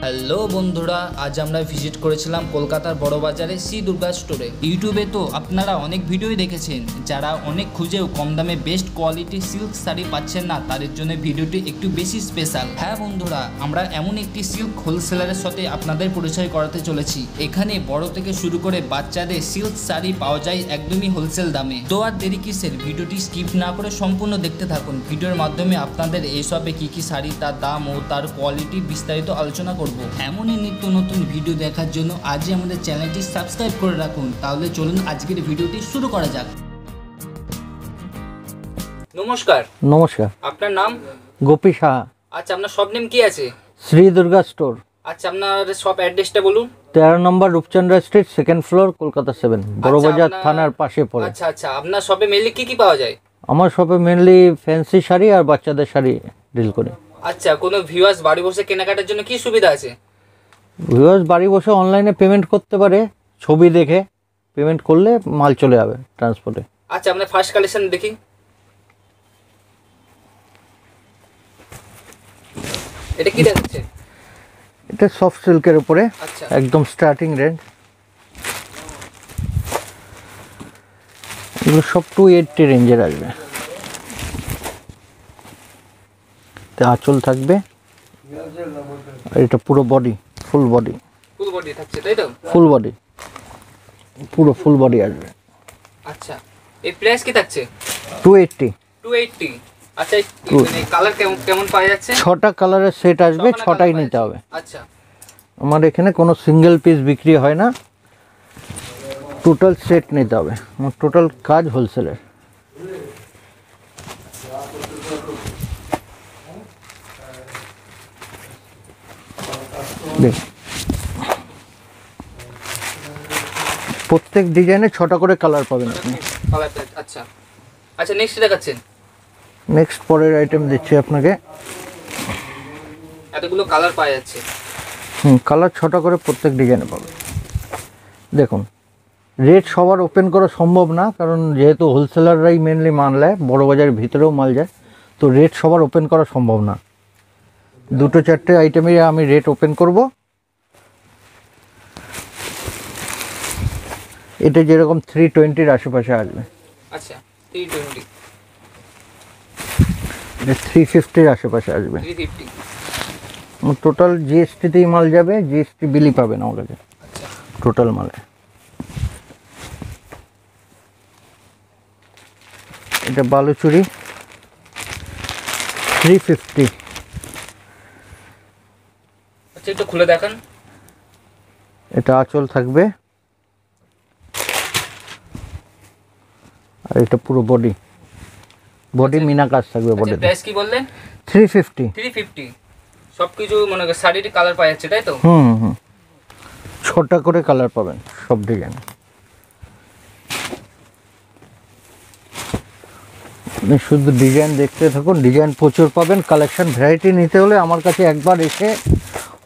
Hello বন্ধুরা, আজ আমরা ভিজিট করেছিলাম কলকাতার বড় বাজারে শ্রী দুর্গা স্টোরে। ইউটিউবে তো আপনারা অনেক ভিডিওই দেখেছেন, যারা অনেক খুঁজেও কম দামে বেস্ট কোয়ালিটির সিল্ক শাড়ি পাচ্ছেন না, তাদের জন্য ভিডিওটি একটু বেশি স্পেশাল। হ্যাঁ বন্ধুরা, আমরা এমন একটি সিল্ক হোলসেলারের সাথে আপনাদের পরিচয় করাতে চলেছি। এখানে বড় থেকে শুরু করে বাচ্চাদের সিল্ক শাড়ি পাওয়া যায় একদমই হোলসেল দামে। তো আর দেরি কিসের, ভিডিওটি স্কিপ না করে সম্পূর্ণ দেখতে থাকুন। ভিডিওর মাধ্যমে আপনাদের এইসবে কি কি শাড়ি, তার দাম ও তার কোয়ালিটি বিস্তারিত আলোচনা করব। এমনই নিত্য নতুন ভিডিও দেখার জন্য আজই আমাদের চ্যানেলটি সাবস্ক্রাইব করে রাখুন। তাহলে চলুন আজকের ভিডিওটি শুরু করা যাক। নমস্কার। নমস্কার। আপনার নাম? গোপী সাহা। আচ্ছা, আপনার শপ নেম কি আছে? শ্রী দুর্গা স্টোর। আচ্ছা, আপনার শপ অ্যাড্রেসটা বলুন। 13 নম্বর Rupchandra street, second floor, Kolkata 7, Burrabazar থানার পাশে পড়ে। আচ্ছা আচ্ছা, আপনার শপে মেনলি কি কি পাওয়া যায়? আমার শপে মেনলি ফ্যান্সি শাড়ি আর বাচ্চাদের শাড়ি ডিল করি। আচ্ছা, কোনো ভিউয়ার্স বাড়ি বসে কেনাকাটার জন্য কি সুবিধা আছে? ভিউয়ার্স বাড়ি বসে অনলাইনে পেমেন্ট করতে পারে, ছবি দেখে পেমেন্ট করলে মাল চলে যাবে ট্রান্সপোর্টে। আচ্ছা, আপনার ফার্স্ট কালেকশন দেখি। এটা কি দেখাচ্ছে? এটা সফট সিল্কের উপরে, আচ্ছা একদম স্টার্টিং রেঞ্জ। এগুলো সব 280 রেঞ্জের আসবে। আঁচল থাকবে, আর এটা পুরো body, full body. Full body থাকছে তাই তো? ফুল বডি, পুরো ফুল বডি আসবে। আচ্ছা, এই প্রাইস কি থাকছে? 280। 280। আচ্ছা, মানে কালার কেমন পাওয়া যাচ্ছে? 6টা কালারের সেট আসবে, 6টাই নিতে হবে। আচ্ছা, আমার এখানে কোনো সিঙ্গেল পিস বিক্রি হয় না, টোটাল সেট নিতে হবে। আমার টোটাল কাজ হোলসেলের। প্রত্যেক ডিজাইনে 6টা করে কালার পাবেন আপনি। আচ্ছা আচ্ছা, নেক্সট দেখাচ্ছেন। নেক্সট পরের আইটেম দিচ্ছি আপনাকে। এতগুলো কালার পাওয়া যাচ্ছে। কালার 6টা করে প্রত্যেক ডিজাইনে পাবেন। দেখুন, রেট সবার ওপেন করা সম্ভব না, কারণ যেহেতু হোলসেলাররাই মেনলি মাল নেয়, বড় বাজারের ভিতরেও মাল যায়, তো রেট সবার ওপেন করা সম্ভব না। 2-4টে আইটেমের আমি রেট ওপেন করব। এটা যেরকম 320-র আশেপাশে আসবে। আচ্ছা, 320। এটা 350-র আশেপাশে আসবে। 350। টোটাল জিএসটিতেই মাল যাবে, জিএসটি বিলি পাবেন আমার কাছে আচ্ছা, টোটাল মালে। এটা বালুচুরি 350। আচ্ছা, একটু খুলে দেখান। এটা আঁচল থাকবে, আর এটা পুরো বডি, বডি মিনা কাজ থাকবে বডিতে। প্রাইস কি বললেন? 350। 350। সবকিছু মনে করেন শাড়ির কালার পাওয়া যাচ্ছে তাই তো? 6টা করে কালার পাবেন সব ডিজাইন। আপনি শুধু ডিজাইন দেখতে থাকুন, ডিজাইন প্রচুর পাবেন। কালেকশন ভ্যারাইটি নিতে হলে আমার কাছে একবার এসে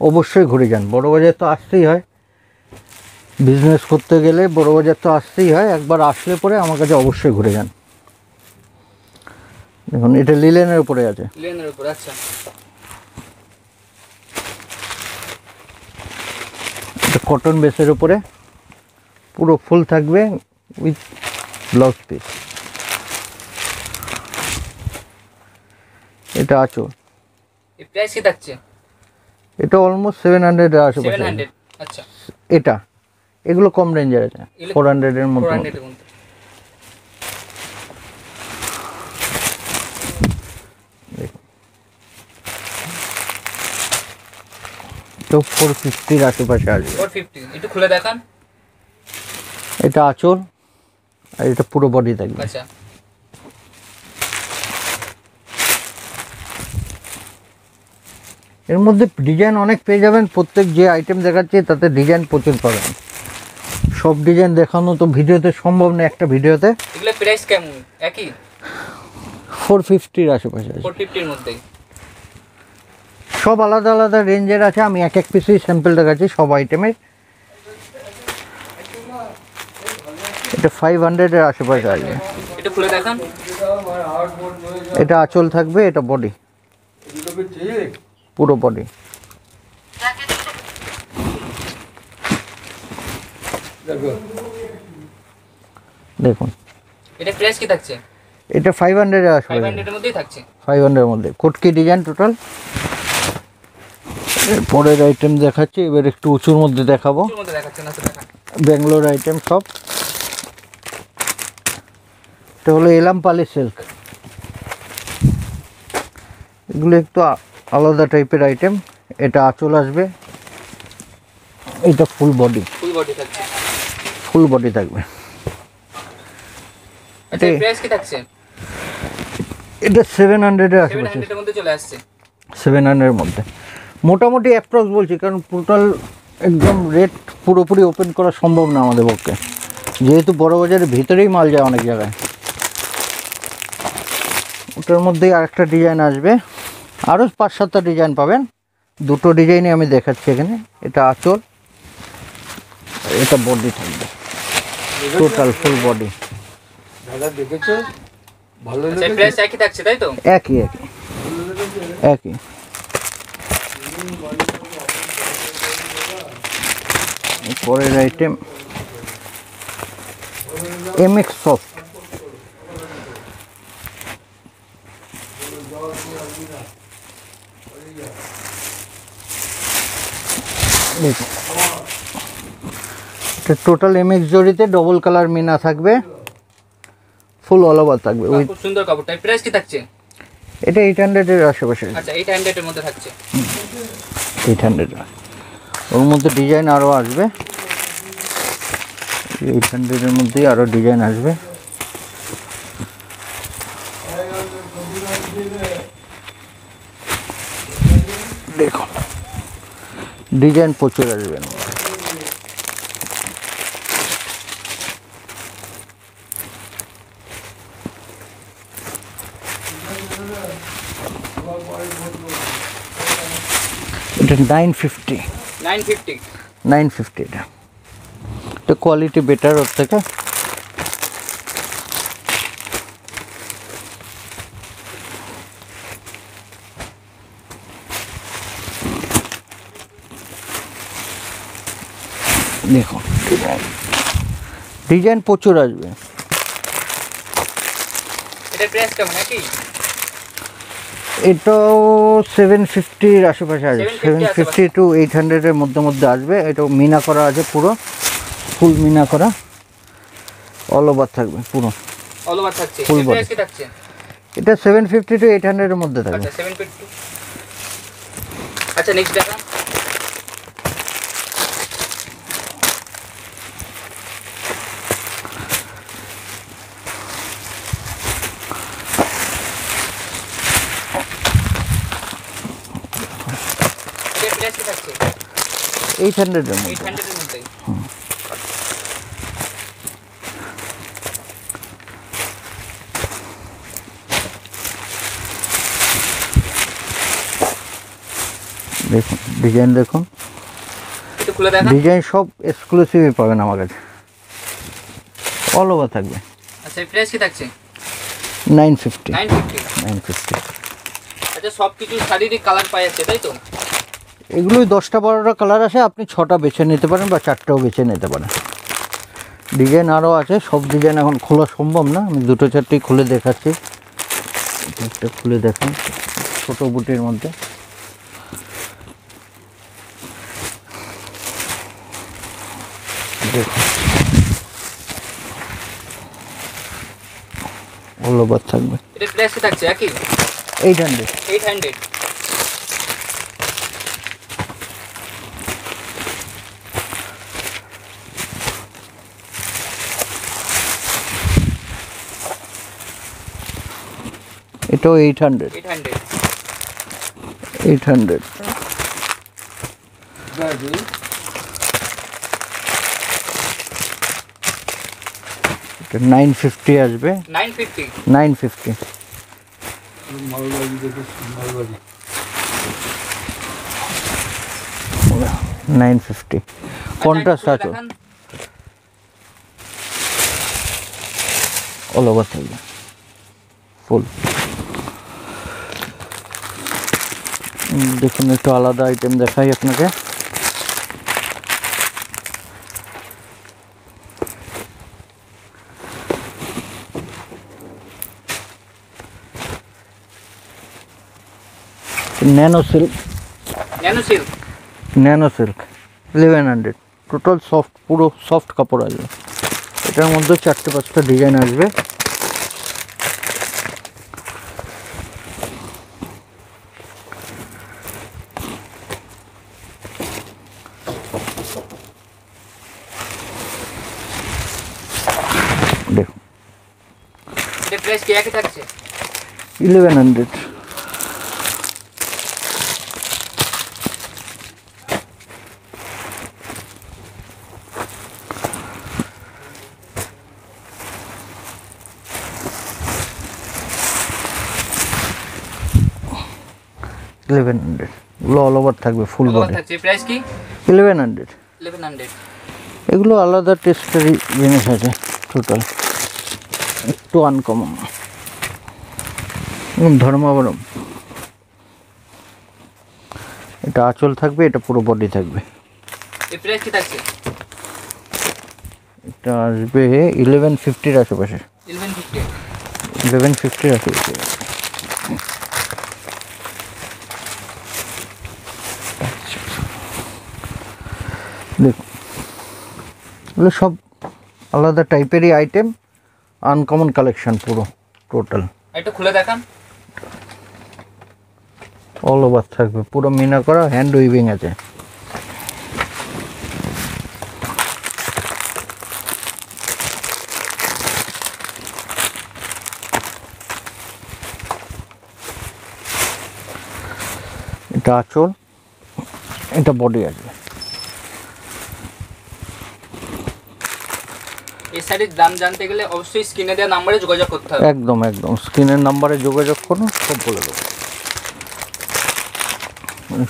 অবশ্যই ঘুরে যান। বড়বাজার তো আসতেই হয়, বিজনেস করতে গেলে বড়বাজার তো আসতেই হয়। একবার আসলে পরে আমার কাছে অবশ্যই ঘুরে যান। দেখুন, এটা লিলেনের উপরে আছে। লিলেনের উপর। আচ্ছা, এটা কটন বেসের উপরে, পুরো ফুল থাকবে উইথ ব্লাউজ পিস। এটা আঁচল। এই প্রাইস কি থাকছে? এটা অলমোস্ট 700-এর আশেপাশে। 700। আচ্ছা, এটা এগুলো কম রেঞ্জের আছে, 400-এর মধ্যে। 400-এর মধ্যে। তো 450-র আশেপাশে আসবে। 450। একটু খুলে দেখান। এটা আঁচল, আর এটা পুরো বডি থাকবে। আচ্ছা, এর মধ্যে ডিজাইন অনেক পেয়ে যাবেন। প্রত্যেক যে আইটেম দেখাচ্ছি তাতে ডিজাইন প্রচুর পাবেন। সব ডিজাইন দেখানো তো ভিডিওতে সম্ভব না একটা ভিডিওতে। এগুলো প্রাইস কেমন? একই? 450-র আশেপাশে আছে। 450-এর মধ্যেই। সব আলাদা আলাদা রেঞ্জের আছে, আমি এক পিসই স্যাম্পল দেখাচ্ছি সব আইটেমের। এটা 500-এর আশেপাশে আসবে। এটা খুলে দেখান। এটা আঁচল থাকবে, এটা বডি, পুরো বডি। দেখুন এটা প্রাইস কি থাকছে? এটা 500 এর আসবে, 500 এর মধ্যেই থাকছে। 500 এর মধ্যে কোটকি ডিজাইন টোটাল। পরের আইটেম দেখাচ্ছি, এবার একটু উঁচুর মধ্যে দেখাবো। এর মধ্যে দেখাচ্ছে না তো দেখা। ব্যাঙ্গালোর আইটেম সব। এটা হলো এলামপালি সিল্ক, এগুলো একটু আলাদা টাইপের আইটেম। এটা আঁচল আসবে, এটা ফুল বডি, ফুল বডি থাকছে। ফুল বডি থাকবে। আচ্ছা প্রাইস কি থাকছে? এটা 700 এর আশেপাশে, 700 এর মধ্যে চলে আসছে। 700 এর মধ্যে মোটামুটি অ্যাপ্রক্স বলছি, কারণ টোটাল একদম রেট পুরোপুরি ওপেন করা সম্ভব না আমাদের পক্ষে, যেহেতু বড় বাজারের ভিতরেই মাল যায় অনেক জায়গায়। ওটার মধ্যেই আরেকটা ডিজাইন আসবে, আরও 5-7টা ডিজাইন পাবেন। দুটো ডিজাইনই আমি দেখাচ্ছি এখানে। এটা আঁচল, এটা বডি থাকবে, টোটাল ফুল বডি। দাদা দেখেছো ভালো আচ্ছা লেগেছে? প্রাইস একই থাকছে তাই তো? একই একই একই। পরের আইটেম এমএক্স সফট, দেখুন এটা টোটাল এমএক্স জরিতে ডবল কালার মিনা থাকবে, ফুল অল ওভার থাকবে। ওই খুব সুন্দর কাপড়টা। প্রাইস কি থাকছে? এটা 800 এর আশেপাশে, আচ্ছা 800 এর মধ্যে থাকছে। 800। ওর মধ্যে ডিজাইন আরও আসবে, 800 এর মধ্যেই আরও ডিজাইন আসবে। দেখুন ডিজাইন প্রচুর আসবে। এটা 950, 950। এটা তো কোয়ালিটি বেটার ওর থেকে। দেখুন ডিজাইন প্রচুর আসবে। এটা প্রাইস কেমন নাকি? এটাও 750 এর আশেপাশে আসবে, 750 750 টু 800 এর মধ্যে মধ্যে আসবে। এটাও মিনা করা আছে, পুরো ফুল মিনা করা, অল ওভার থাকবে পুরো। অল ওভার থাকছে। Full body। প্রাইস কি থাকছে? এটা 750 টু 800 এর মধ্যে থাকবে। আচ্ছা 750। আচ্ছা নেক্সট দেখা। এটা প্রাইস কি থাকছে? 800 এর মধ্যে। 800 এর মধ্যে। দেখুন ডিজাইন, দেখুন একটু খুলে দেখা। ডিজাইন সব এক্সক্লুসিভই পাবেন আমার কাছে, অল ওভার থাকবে। আচ্ছা প্রাইস কি থাকছে? 950। 950। আচ্ছা সব কিছু শারীরিক কালার পাওয়া যাচ্ছে তাই তো? এগুলোই 10টা-12টা কালার আছে, আপনি 6টা বেছে নিতে পারেন বা 4টাও বেছে নিতে পারেন। ডিজাইন আরও আছে, সব ডিজাইন এখন খোলা সম্ভব না, আমি 2-4টি খুলে দেখাচ্ছি। একটা খুলে দেখুন, ছোটো বুটির মধ্যে। দেখুন অল ওভার থাকবে। এটা প্রাইস কি থাকছে একই? 800। 800। এটাও 800। 800। দাদি এটা 950 আসবে। 950। 950। মালবাড়ি দেখে মালবাড়ি 950 কন্ট্রাস্ট আছে, অল ওভার থাকবে ফুল। দেখুন একটু আলাদা আইটেম দেখাই আপনাকে। Nano silk, nano silk. Nano silk 1100, total soft, পুরো সফট কাপড় আসবে। এটার মধ্যে 4-5টা ডিজাইন আসবে। দেখুন এটা প্রাইস কি একই থাকছে? 1100। এগুলো অল ওভার থাকবে, ফুল কত বডি। থাকছে? প্রাইস কি? 1100। 1100। এগুলো আলাদা টেস্টেরই জিনিস আছে, টোটাল একটু আনকমন। ধর্মাবরম, এটা আঁচল থাকবে, এটা পুরো বডি থাকবে। এই প্রাইস কি থাকছে? এটা আসবে 1150-র আশেপাশে। 1150। 1150-র আশেপাশে। দেখুন এগুলো সব আলাদা টাইপেরই আইটেম, আনকমন কালেকশন পুরো টোটাল। একটু খুলে দেখান। অল ওভার থাকবে, পুরো মিনা করা, হ্যান্ড উইভিং আছে। এটা আঁচল, এটা বডি আসবে। এই শাড়ির দাম জানতে গেলে অবশ্যই স্ক্রিনে দেওয়া নম্বরে যোগাযোগ করতে হবে। একদম একদম, স্ক্রিনের নাম্বারে যোগাযোগ করুন, সব বলে দেবো।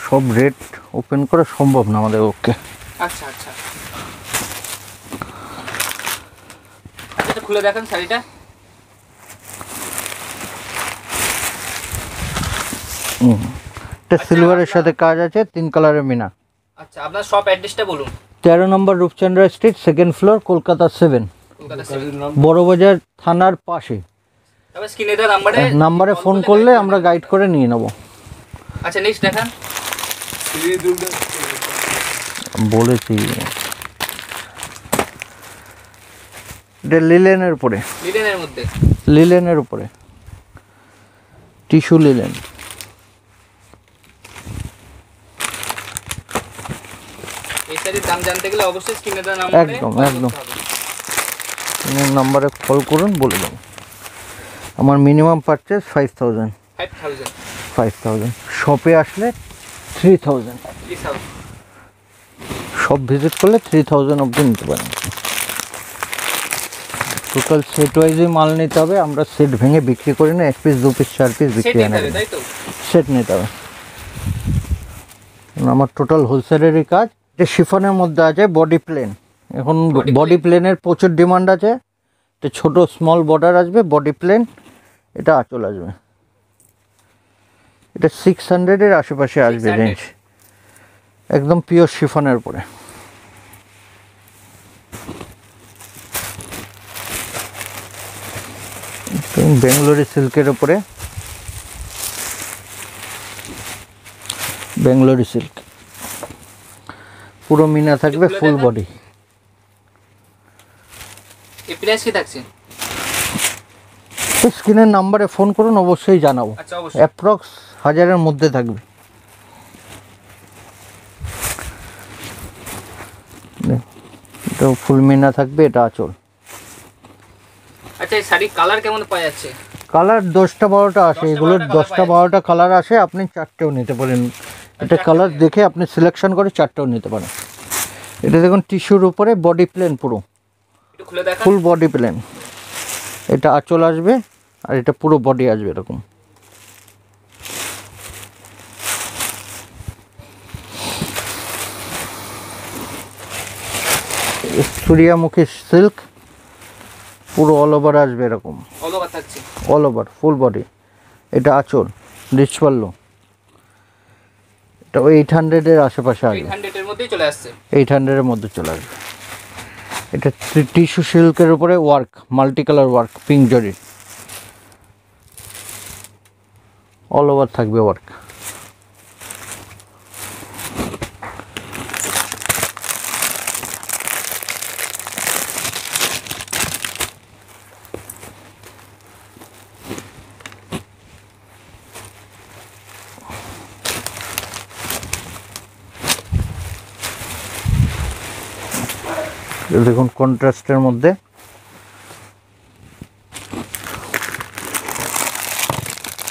সব রেট ওপেন করা সম্ভব না আমাদের, ওকে। আচ্ছা আচ্ছা, এটা খুলে দেখান শাড়িটা। এটা সিলভারের সাথে কাজ আছে, 3 কালারের মিনা। আচ্ছা, আপনার শপ অ্যাড্রেসটা বলুন। 13 নম্বর Rupchandra street, 2nd floor, Kolkata 7, Kolkata Burrabazar থানার পাশে। তবে স্ক্রিনে দেওয়া নাম্বারে ফোন করলে আমরা গাইড করে নিয়ে নেব। আচ্ছা, নেক্সট দেখান। বলেছি এটা লিলেনের উপরে, লিনেনের মধ্যে। লিলেনের উপরে টিস্যু লিলেন। এই শাড়ির দাম জানতে গেলে অবশ্যই স্ক্রিনে দেওয়া নম্বরে একদম একদম, নাম্বারে কল করুন, বলে দেবো। আমার মিনিমাম পারচেস 5000। 5000 শপে আসলে 3000, শপ ভিজিট করলে 3000 অবধি নিতে পারেন। টোটাল সেট ওয়াইজই মাল নিতে হবে, আমরা সেট ভেঙে বিক্রি করি না, 1 পিস 2 পিস 4 পিস বিক্রি হয় না, সেট নিতে হবে। আমার টোটাল হোলসেলেরই কাজ। এটা শিফনের মধ্যে আছে, বডি প্লেন। এখন বডি প্লেনের প্রচুর ডিমান্ড আছে। এটা ছোট স্মল বর্ডার আসবে, বডি প্লেন, এটা আঁচল আসবে। এটা 600-এর আশেপাশে আসবে রেঞ্জ, একদম পিওর শিফনের উপরে। বেঙ্গলোরি সিল্কের উপরে, বেঙ্গলোরি সিল্ক, পুরো মিনা থাকবে, ফুল বডি। এই প্রাইস কি থাকছে? স্ক্রিনের নাম্বারে ফোন করুন, অবশ্যই জানাবো। আচ্ছা, অবশ্যই। অ্যাপ্রক্স 1000-এর মধ্যে থাকবে। এটা ফুল মিনা থাকবে, এটা আঁচল। আচ্ছা, এই শাড়ির কালার কেমন পাওয়া যাচ্ছে? কালার 10টা 12টা আসে, এগুলোর 10টা 12টা কালার আসে, আপনি 4টেও নিতে পারেন। এটা কালার দেখে আপনি সিলেকশন করে 4টেও নিতে পারেন। এটা দেখুন টিস্যুর উপরে, বডি প্লেন, পুরো একটু খুলে দেখান। Full body plain. এটা আঁচল আসবে, আর এটা পুরো বডি আসবে এরকম। সূর্যমুখী সিল্ক, পুরো অল ওভার আসবে এরকম, অল ওভার থাকছে, অল ওভার ফুল বডি। এটা আঁচল, রিচ পাল্লু। এটা 800-এর আশেপাশে আসবে, 800 এর মধ্যেই চলে আসছে। 800-এর মধ্যে চলে আসবে। এটা টিস্যু সিল্কের উপরে work, multi colour work, pink জরি, অল ওভার থাকবে ওয়ার্ক। দেখুন কন্ট্রাস্টের মধ্যে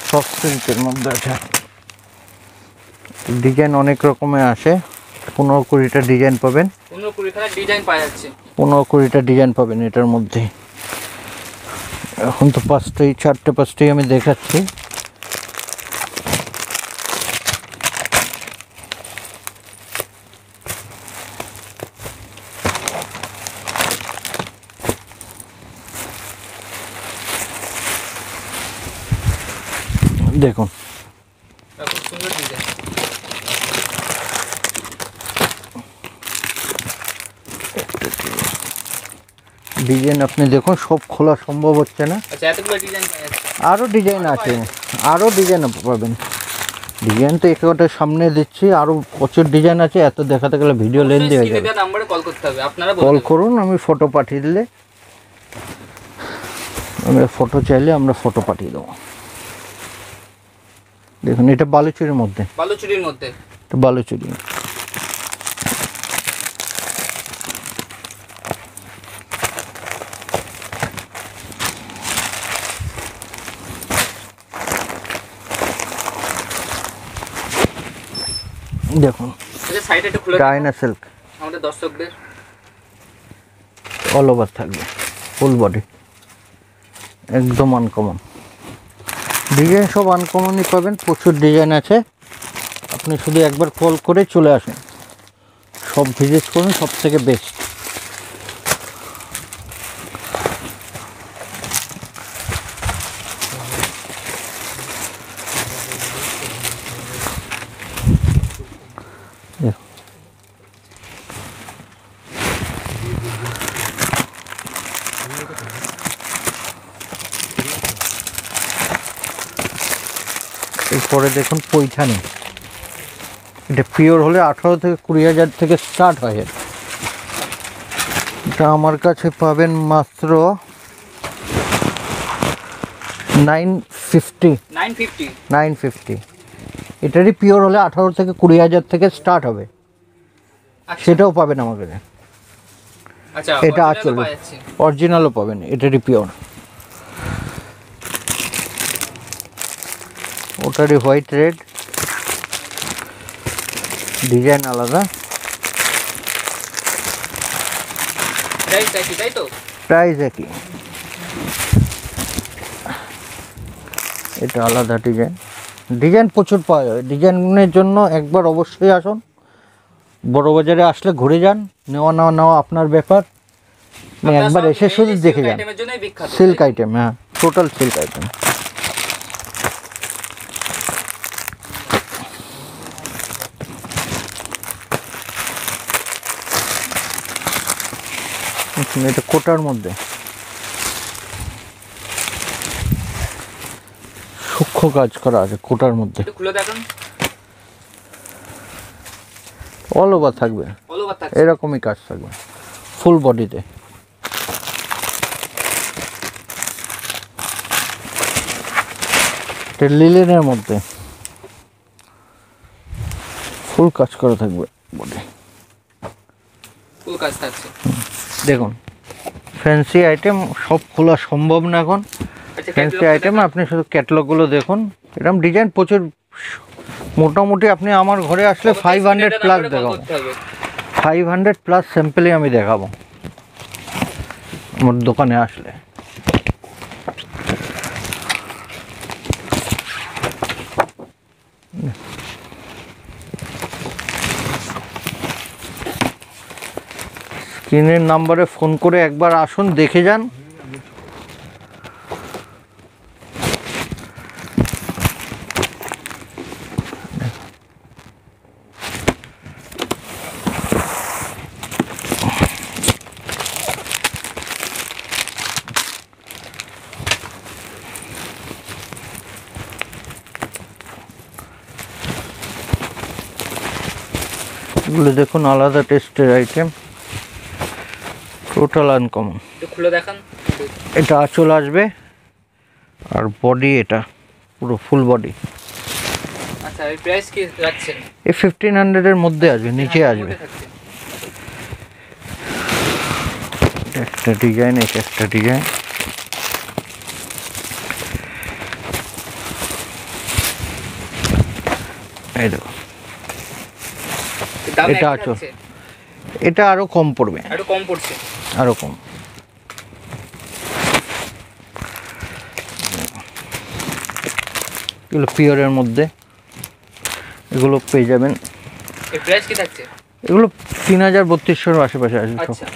সফট সিল্কের মধ্যে আছে। ডিজাইন অনেক রকমের আসে, 15-20টা ডিজাইন পাবেন। 15-20 ডিজাইন পাওয়া যাচ্ছে। 15-20টা ডিজাইন পাবেন এটার মধ্যে। এখন তো 4টে-5টাই আমি দেখাচ্ছি। দেখুন খুব সুন্দর ডিজাইন। ডিজাইন আপনি দেখুন, সব খোলা সম্ভব হচ্ছে না। আচ্ছা, এতগুলো ডিজাইন পাওয়া যাচ্ছে। আরও ডিজাইন আছে, আরও ডিজাইন পাবেন। ডিজাইন তো একেবারে সামনে দিচ্ছি, আরও প্রচুর ডিজাইন আছে। এত দেখাতে গেলে ভিডিও লেন্দি হয়ে যাবে। নাম্বারে কল করতে হবে, আপনারা কল করুন, আমি ফটো পাঠিয়ে দিলে, আমি ফটো চাইলে আমরা ফটো পাঠিয়ে দেবো। দেখুন এটা বালুচুরির মধ্যে, বালুচুরির মধ্যে, এটা বালুচুরি। দেখুন এটা সাইডে একটু খুলে ডায়না সিল্ক, আমাদের দর্শকদের অল ওভার থাকবে, ফুল বডি, একদম আনকমন ডিজাইন। সব আনকমনই পাবেন, প্রচুর ডিজাইন আছে। আপনি শুধু একবার কল করে চলে আসুন, সব ভিজিট করুন, সব থেকে বেস্ট। এরপরে দেখুন পৈঠানি, এটা পিওর হলে 18 থেকে 20 হাজার থেকে স্টার্ট হয়। এটা আমার কাছে পাবেন মাত্র 950। এটারই পিওর হলে 18 থেকে 20 হাজার থেকে স্টার্ট হবে, সেটাও পাবেন আমার কাছে। আচ্ছা, এটা আচল অরিজিনালও পাবেন, এটারই পিওর। ওটারই হোয়াইট রেড, ডিজাইন আলাদা, প্রাইস একই, তাই তো? প্রাইস একই। এটা আলাদা ডিজাইন, ডিজাইন প্রচুর পাওয়া যায়। ডিজাইনের জন্য একবার অবশ্যই আসুন, বড় বাজারে আসলে ঘুরে যান, নেওয়া আপনার ব্যাপার। একবার এসে শুধু দেখে যান। সিল্ক আইটেম, হ্যাঁ, টোটাল সিল্ক আইটেম। এটা কোটার মধ্যে সূক্ষ্ম কাজ করা আছে, কোটার মধ্যে খুলে দেখুন, অল ওভার থাকবে, এরকমই কাজ থাকবে ফুল বডিতে। এটা লিলেনের মধ্যে ফুল কাজ করা থাকবে বডি, ফুল কাজ থাকছে। দেখুন ফ্যান্সি আইটেম সব খোলা সম্ভব না এখন। ফ্যান্সি আইটেম আপনি শুধু ক্যাটালগুলো দেখুন, এরকম ডিজাইন প্রচুর। মোটামুটি আপনি আমার ঘরে আসলে 500 প্লাস দেখাবো, 500 প্লাস স্যাম্পেলই আমি দেখাবো আমার দোকানে আসলে। স্ক্রিনের নাম্বারে ফোন করে একবার আসুন, দেখে যান। এগুলো দেখুন আলাদা টেস্টের আইটেম, টোটাল আনকমন। খুলে দেখান। এটা আঁচল আসবে আর বডি এটা পুরো ফুল বডি। আচ্ছা, এই প্রাইস কি রাখছেন? এই 1500 এর মধ্যে আসবে, নিচে আসবে। এটা একটা ডিজাইন, এটা একটা ডিজাইন। এই দেখো, দাম এটা একই আঁচল। থাকছে? এটা আরো কম পড়বে, একটু কম পড়ছে। আরো কম। এগুলো পিওরের মধ্যে, এগুলো পেয়ে যাবেন। এর প্রাইস কি থাকছে? এগুলো 3000-3200 আশেপাশে আছে সব, আচ্ছা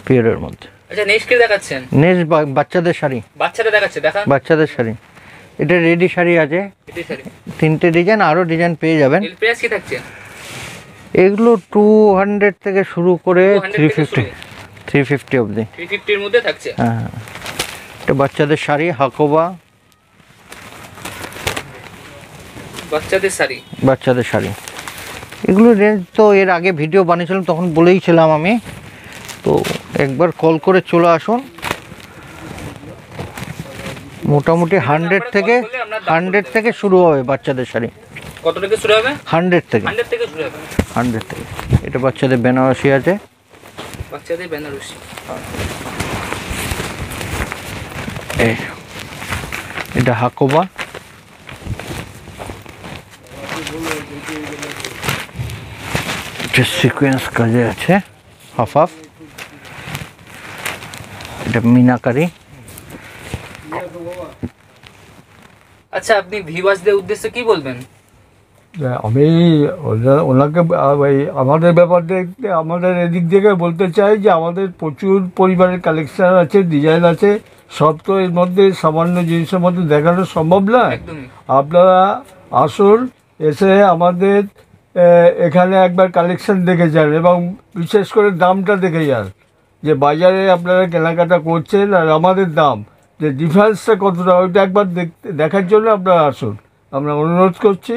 পিওরের মধ্যে। আচ্ছা, নেক্সট কি দেখাচ্ছেন? নেক্সট বাচ্চাদের শাড়ি, বাচ্চাদের দেখাচ্ছে, দেখা। বাচ্চাদের শাড়ি। এটা রেডি শাড়ি আছে, এটাই শাড়ি। 3টে ডিজাইন, আরও ডিজাইন পেয়ে যাবেন। এর প্রাইস কি থাকছে? এগুলো 200 থেকে শুরু করে 200 থেকে শুরু। 350 অবধি। 350 এর মধ্যে থাকছে। হ্যাঁ, এটা বাচ্চাদের শাড়ি, হাকোবা বাচ্চাদের শাড়ি। বাচ্চাদের শাড়ি। এগুলো রেঞ্জ তো এর আগে ভিডিও বানিয়েছিলাম, তখন বলেইছিলাম আমি, তো একবার কল করে চলে আসুন। মোটামুটি 100 থেকে শুরু হবে বাচ্চাদের শাড়ি। কত থেকে শুরু হবে? 100 থেকে 100 থেকে শুরু হবে। 100 থেকে। এটা বাচ্চাদের বেনারসি আছে, বাচ্চাদের বেনারসি। এটা হাকোবা, এটা সিকোয়েন্স কাজে আছে, হাফ হাফ। এটা মিনাকারি। আচ্ছা, আপনি ভিউয়ার্সদের উদ্দেশ্যে কি বলবেন? আমি ওনাকে আমাদের ব্যাপার দেখতে, আমাদের এদিক থেকে বলতে চাই যে আমাদের প্রচুর পরিমাণের কালেকশন আছে, ডিজাইন আছে। সব তো এর মধ্যে সামান্য জিনিসের মধ্যে দেখানো সম্ভব না। একদমই। আপনারা আসুন, এসে আমাদের এখানে একবার কালেকশন দেখে যান এবং বিশেষ করে দামটা দেখে যান, যে বাজারে আপনারা কেনাকাটা করছেন আর আমাদের দাম, যে ডিফারেন্সটা কতটা, ওইটা একবার দেখার জন্য আপনারা আসুন। আমরা অনুরোধ করছি,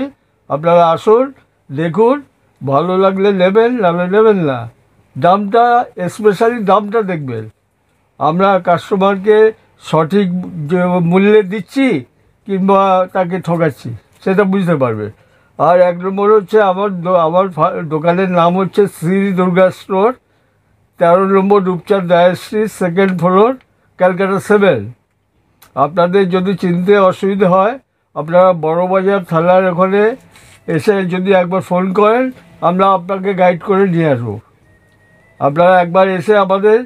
আপনারা আসুন, দেখুন, ভালো লাগলে নেবেন, নাহলে নেবেন না। দামটা, স্পেশালি দামটা দেখবেন। আমরা কাস্টমারকে সঠিক যে মূল্যে দিচ্ছি কিংবা তাকে ঠকাচ্ছি সেটা বুঝতে পারবে। আর 1 নম্বর হচ্ছে আমার দোকানের নাম হচ্ছে শ্রী দুর্গা স্টোর, 13 নম্বর Rupchand Dyer street, 2nd floor, Calcutta 7। আপনাদের যদি চিনতে অসুবিধা হয়, আপনারা বড়বাজার থানার ওখানে এসে যদি একবার ফোন করেন, আমরা আপনাকে গাইড করে নিয়ে আসবো। আপনারা একবার এসে আমাদের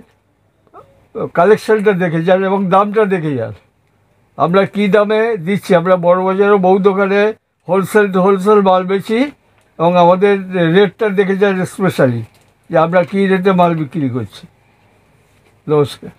কালেকশানটা দেখে যান এবং দামটা দেখে যান, আমরা কী দামে দিচ্ছি। আমরা বড়বাজারও বহু দোকানে হোলসেল মাল বেচি এবং আমাদের রেটটা দেখে যান স্পেশালি, যে আমরা কী রেটে মাল বিক্রি করছি। নমস্কার।